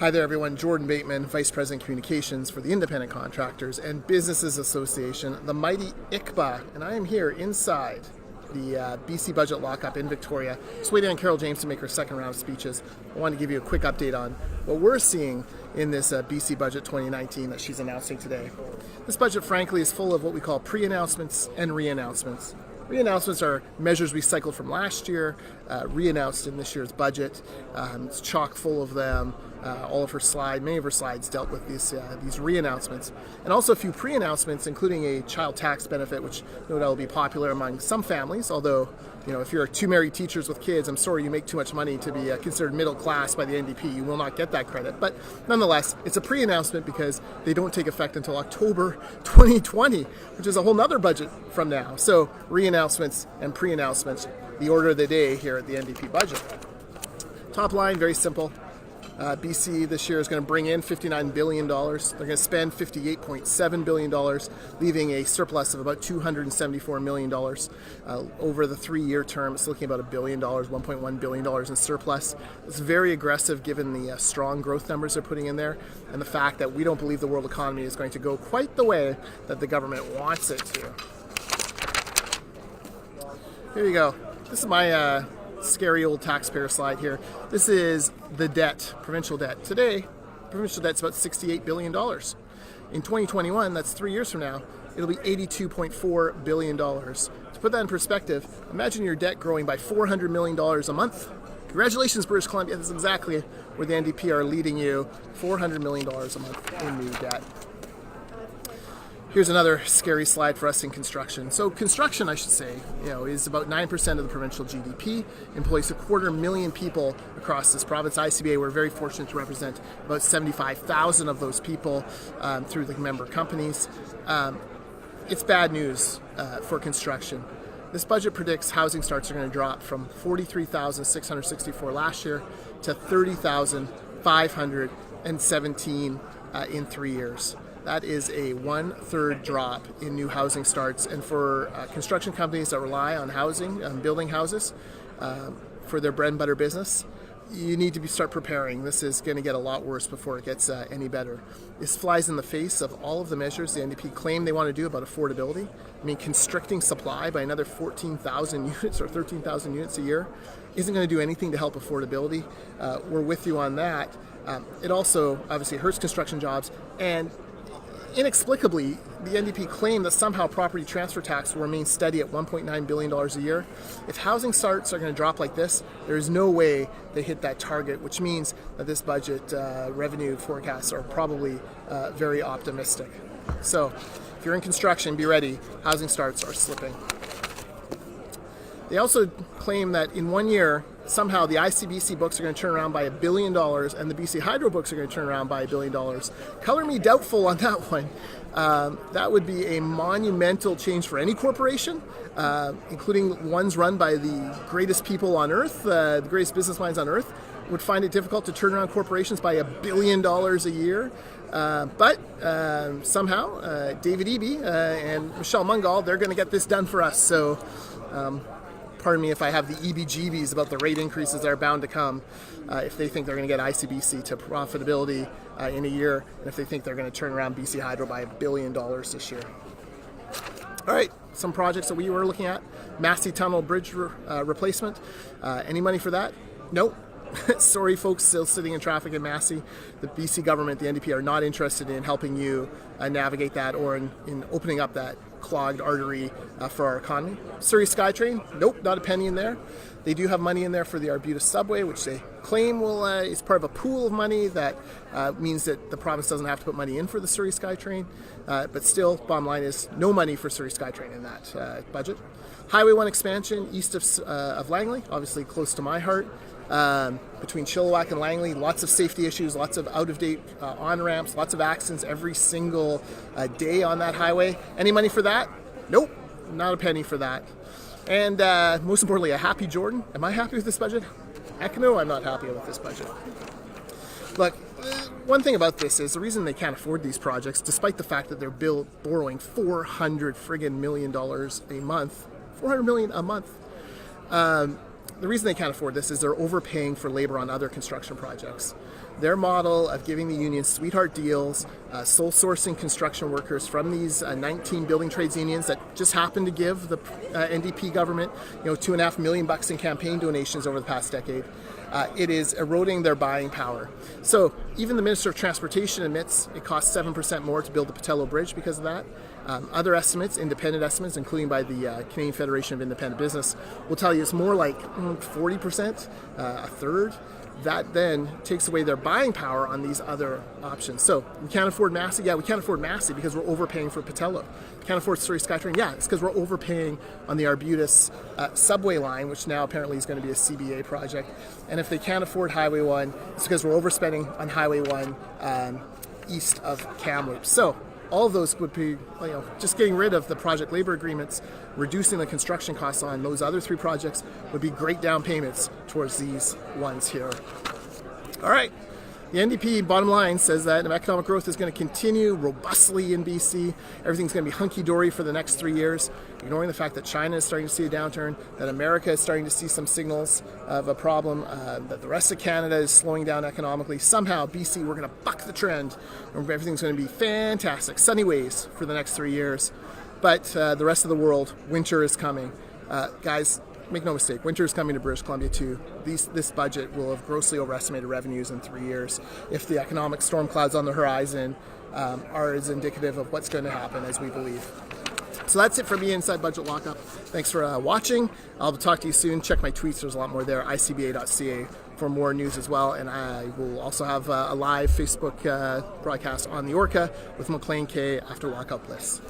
Hi there everyone, Jordan Bateman, Vice President Communications for the Independent Contractors and Businesses Association, the mighty ICBA, and I am here inside the BC Budget Lockup in Victoria. Just waiting on Carol James to make her second round of speeches. I want to give you a quick update on what we're seeing in this BC Budget 2019 that she's announcing today. This budget, frankly, is full of what we call pre-announcements and re-announcements. Re-announcements are measures we cycled from last year, re-announced in this year's budget. It's chock full of them. Many of her slides dealt with these re-announcements, and also a few pre-announcements, including a child tax benefit, which no doubt will be popular among some families. Although, if you're two married teachers with kids, I'm sorry you make too much money to be considered middle class by the NDP. You will not get that credit. But nonetheless, it's a pre-announcement because they don't take effect until October 2020, which is a whole nother budget from now. So re-announcements and pre-announcements, the order of the day here at the NDP budget. Top line, very simple. BC this year is going to bring in $59 billion. They're going to spend $58.7 billion, leaving a surplus of about $274 million. Over the 3-year term, it's looking about $1 billion, $1.1 billion in surplus. It's very aggressive given the strong growth numbers they're putting in there and the fact that we don't believe the world economy is going to go quite the way that the government wants it to. Here you go. This is my scary old taxpayer slide here. This is the debt, provincial debt. Today, provincial debt's about $68 billion. In 2021, that's 3 years from now, it'll be $82.4 billion. To put that in perspective, imagine your debt growing by $400 million a month. Congratulations, British Columbia. That's exactly where the NDP are leading you, $400 million a month in new debt. Here's another scary slide for us in construction. So construction, I should say, is about 9% of the provincial GDP, employs 250,000 people across this province. ICBA, we're very fortunate to represent about 75,000 of those people through the member companies. It's bad news for construction. This budget predicts housing starts are going to drop from 43,664 last year to 30,517 in 3 years. That is a 1/3 drop in new housing starts. And for construction companies that rely on housing, building houses for their bread and butter business, you need to start preparing. This is going to get a lot worse before it gets any better. This flies in the face of all of the measures the NDP claim they want to do about affordability. I mean, constricting supply by another 14,000 units or 13,000 units a year isn't going to do anything to help affordability. We're with you on that. It also obviously hurts construction jobs, and inexplicably, the NDP claimed that somehow property transfer tax will remain steady at $1.9 billion a year. If housing starts are going to drop like this, there is no way they hit that target, which means that this budget revenue forecasts are probably very optimistic. So if you're in construction, be ready. Housing starts are slipping. They also claim that in 1 year, somehow the ICBC books are going to turn around by $1 billion and the BC Hydro books are going to turn around by $1 billion. Color me doubtful on that one. That would be a monumental change for any corporation, including ones run by the greatest people on earth, the greatest business minds on earth, would find it difficult to turn around corporations by $1 billion a year. But somehow, David Eby and Michelle Mungal, they're going to get this done for us. So pardon me if I have the EBGBs about the rate increases that are bound to come if they think they're going to get ICBC to profitability in a year, and if they think they're going to turn around BC Hydro by $1 billion this year. All right, some projects that we were looking at. Massey Tunnel Bridge replacement. Any money for that? Nope. Sorry, folks still sitting in traffic in Massey. The BC government, the NDP, are not interested in helping you navigate that or in opening up that clogged artery for our economy. Surrey SkyTrain, nope, not a penny in there. They do have money in there for the Arbutus subway, which they claim is part of a pool of money that means that the province doesn't have to put money in for the Surrey SkyTrain. But still, bottom line is no money for Surrey SkyTrain in that budget. Highway 1 expansion east of Langley, obviously close to my heart. Between Chilliwack and Langley, lots of safety issues, lots of out-of-date on-ramps, lots of accidents every single day on that highway. Any money for that? Nope, not a penny for that. And most importantly, a happy Jordan. Am I happy with this budget? Heck no, I'm not happy with this budget. Look, one thing about this is the reason they can't afford these projects, despite the fact that they're borrowing $400 million a month, $400 million a month. The reason they can't afford this is they're overpaying for labor on other construction projects. Their model of giving the unions sweetheart deals, sole sourcing construction workers from these 19 building trades unions that just happened to give the NDP government, $2.5 million in campaign donations over the past decade. It is eroding their buying power. So even the Minister of Transportation admits it costs 7% more to build the Pattullo Bridge because of that. Other estimates, independent estimates, including by the Canadian Federation of Independent Business, will tell you it's more like 40%, a third. That then takes away their buying power on these other options. So we can't afford Massey. Yeah, we can't afford Massey because we're overpaying for Pattullo. We can't afford Surrey SkyTrain. Yeah, it's because we're overpaying on the Arbutus subway line, which now apparently is going to be a CBA project. And if they can't afford Highway 1, it's because we're overspending on Highway 1 east of Kamloops. So all of those would be, just getting rid of the project labor agreements, reducing the construction costs on those other three projects would be great down payments towards these ones here. All right. The NDP bottom line says that economic growth is going to continue robustly in BC. Everything's going to be hunky-dory for the next 3 years, ignoring the fact that China is starting to see a downturn, that America is starting to see some signals of a problem, that the rest of Canada is slowing down economically. Somehow, BC, we're going to buck the trend, and everything's going to be fantastic, sunny ways for the next 3 years. But the rest of the world, winter is coming. Guys, make no mistake, winter is coming to British Columbia too. This budget will have grossly overestimated revenues in 3 years if the economic storm clouds on the horizon are as indicative of what's going to happen as we believe. So that's it for me inside Budget Lockup. Thanks for watching. I'll talk to you soon. Check my tweets. There's a lot more there. icba.ca for more news as well. And I will also have a live Facebook broadcast on the Orca with McLean K after Lockup lists.